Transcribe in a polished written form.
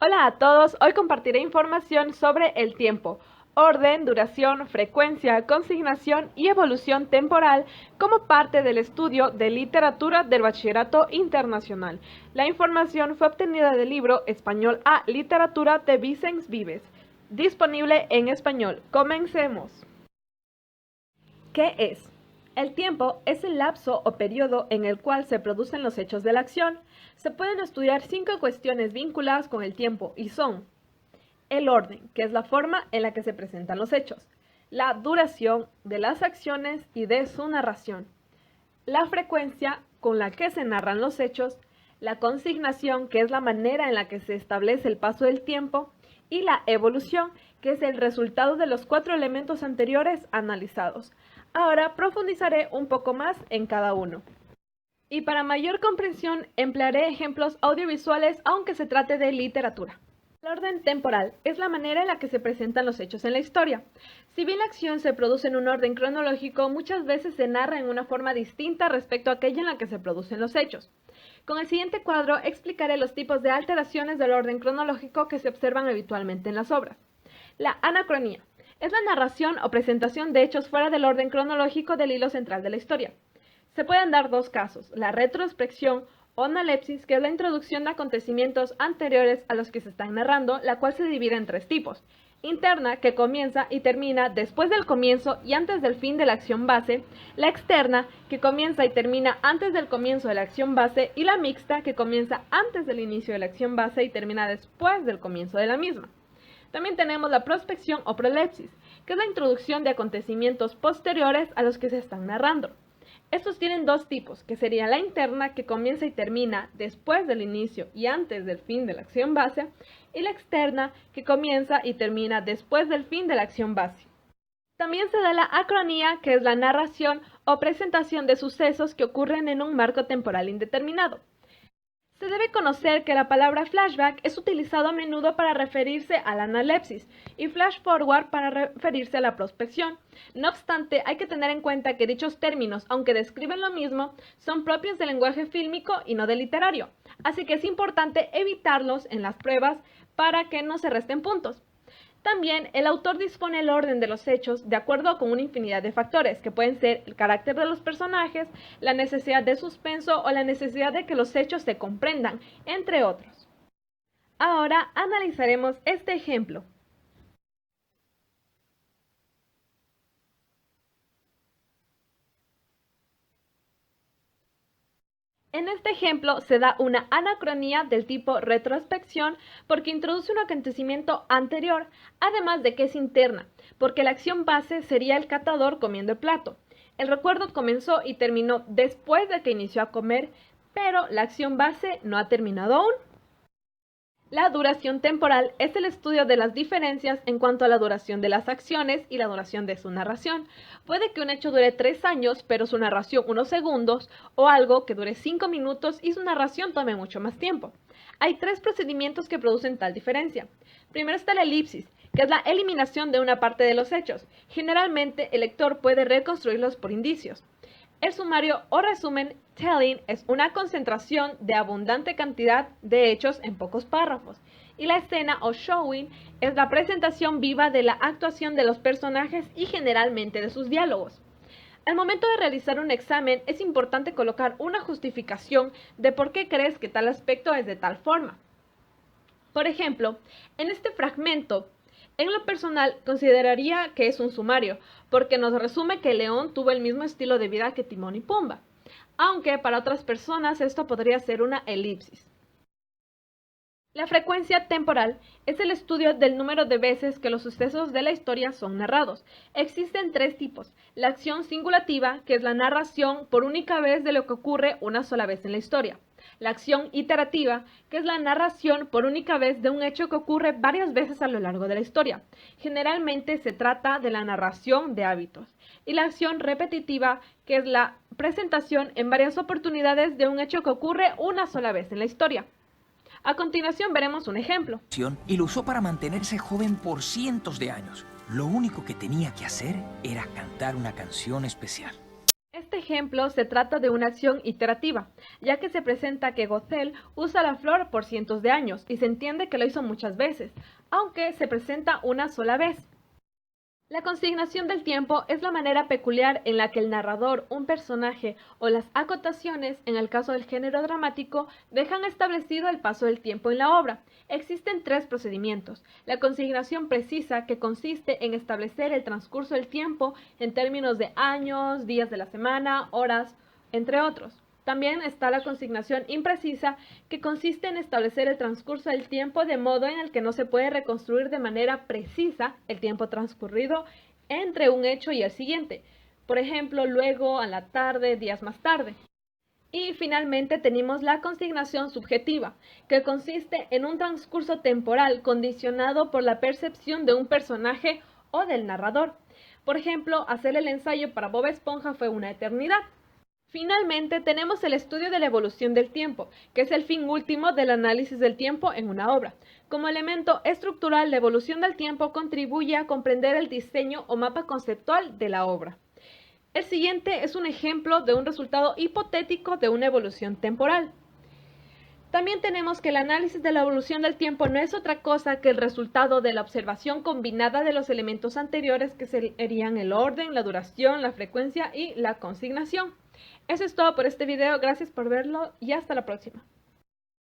Hola a todos, hoy compartiré información sobre el tiempo, orden, duración, frecuencia, consignación y evolución temporal como parte del estudio de literatura del Bachillerato Internacional. La información fue obtenida del libro Español A Literatura de Vicens Vives, disponible en español. Comencemos. ¿Qué es? El tiempo es el lapso o periodo en el cual se producen los hechos de la acción. Se pueden estudiar 5 cuestiones vinculadas con el tiempo y son: el orden, que es la forma en la que se presentan los hechos; la duración de las acciones y de su narración; la frecuencia con la que se narran los hechos; la consignación, que es la manera en la que se establece el paso del tiempo; y la evolución, que es el resultado de los 4 elementos anteriores analizados. Ahora profundizaré un poco más en cada uno. Y para mayor comprensión emplearé ejemplos audiovisuales aunque se trate de literatura. El orden temporal es la manera en la que se presentan los hechos en la historia. Si bien la acción se produce en un orden cronológico, muchas veces se narra en una forma distinta respecto a aquella en la que se producen los hechos. Con el siguiente cuadro explicaré los tipos de alteraciones del orden cronológico que se observan habitualmente en las obras. La anacronía es la narración o presentación de hechos fuera del orden cronológico del hilo central de la historia. Se pueden dar dos casos: la retrospección o analepsis, que es la introducción de acontecimientos anteriores a los que se están narrando, la cual se divide en 3 tipos: interna, que comienza y termina después del comienzo y antes del fin de la acción base; la externa, que comienza y termina antes del comienzo de la acción base; y la mixta, que comienza antes del inicio de la acción base y termina después del comienzo de la misma. También tenemos la prospección o prolepsis, que es la introducción de acontecimientos posteriores a los que se están narrando. Estos tienen 2 tipos, que sería la interna, que comienza y termina después del inicio y antes del fin de la acción base; y la externa, que comienza y termina después del fin de la acción base. También se da la acronía, que es la narración o presentación de sucesos que ocurren en un marco temporal indeterminado. Se debe conocer que la palabra flashback es utilizado a menudo para referirse a la analepsis y flash forward para referirse a la prospección. No obstante, hay que tener en cuenta que dichos términos, aunque describen lo mismo, son propios del lenguaje fílmico y no del literario, así que es importante evitarlos en las pruebas para que no se resten puntos. También el autor dispone el orden de los hechos de acuerdo con una infinidad de factores, que pueden ser el carácter de los personajes, la necesidad de suspenso o la necesidad de que los hechos se comprendan, entre otros. Ahora analizaremos este ejemplo. En este ejemplo se da una anacronía del tipo retrospección porque introduce un acontecimiento anterior, además de que es interna, porque la acción base sería el catador comiendo el plato. El recuerdo comenzó y terminó después de que inició a comer, pero la acción base no ha terminado aún. La duración temporal es el estudio de las diferencias en cuanto a la duración de las acciones y la duración de su narración. Puede que un hecho dure 3 años, pero su narración unos segundos, o algo que dure 5 minutos y su narración tome mucho más tiempo. Hay 3 procedimientos que producen tal diferencia. Primero está la elipsis, que es la eliminación de una parte de los hechos. Generalmente el lector puede reconstruirlos por indicios. El sumario o resumen, telling, es una concentración de abundante cantidad de hechos en pocos párrafos. Y la escena o showing es la presentación viva de la actuación de los personajes y generalmente de sus diálogos. Al momento de realizar un examen es importante colocar una justificación de por qué crees que tal aspecto es de tal forma. Por ejemplo, en este fragmento, en lo personal, consideraría que es un sumario, porque nos resume que León tuvo el mismo estilo de vida que Timón y Pumba, aunque para otras personas esto podría ser una elipsis. La frecuencia temporal es el estudio del número de veces que los sucesos de la historia son narrados. Existen 3 tipos: la acción singulativa, que es la narración por única vez de lo que ocurre una sola vez en la historia; la acción iterativa, que es la narración por única vez de un hecho que ocurre varias veces a lo largo de la historia. Generalmente se trata de la narración de hábitos; y la acción repetitiva, que es la presentación en varias oportunidades de un hecho que ocurre una sola vez en la historia. A continuación veremos un ejemplo. Y lo usó para mantenerse joven por cientos de años. Lo único que tenía que hacer era cantar una canción especial. Este ejemplo, se trata de una acción iterativa, ya que se presenta que Gothel usa la flor por cientos de años y se entiende que lo hizo muchas veces, aunque se presenta una sola vez. La consignación del tiempo es la manera peculiar en la que el narrador, un personaje o las acotaciones, en el caso del género dramático, dejan establecido el paso del tiempo en la obra. Existen tres procedimientos. La consignación precisa, que consiste en establecer el transcurso del tiempo en términos de años, días de la semana, horas, entre otros. También está la consignación imprecisa, que consiste en establecer el transcurso del tiempo de modo en el que no se puede reconstruir de manera precisa el tiempo transcurrido entre un hecho y el siguiente. Por ejemplo, luego, a la tarde, días más tarde. Y finalmente tenemos la consignación subjetiva, que consiste en un transcurso temporal condicionado por la percepción de un personaje o del narrador. Por ejemplo, hacer el ensayo para Bob Esponja fue una eternidad. Finalmente, tenemos el estudio de la evolución del tiempo, que es el fin último del análisis del tiempo en una obra. Como elemento estructural, la evolución del tiempo contribuye a comprender el diseño o mapa conceptual de la obra. El siguiente es un ejemplo de un resultado hipotético de una evolución temporal. También tenemos que el análisis de la evolución del tiempo no es otra cosa que el resultado de la observación combinada de los elementos anteriores, que serían el orden, la duración, la frecuencia y la consignación. Eso es todo por este video, gracias por verlo y hasta la próxima.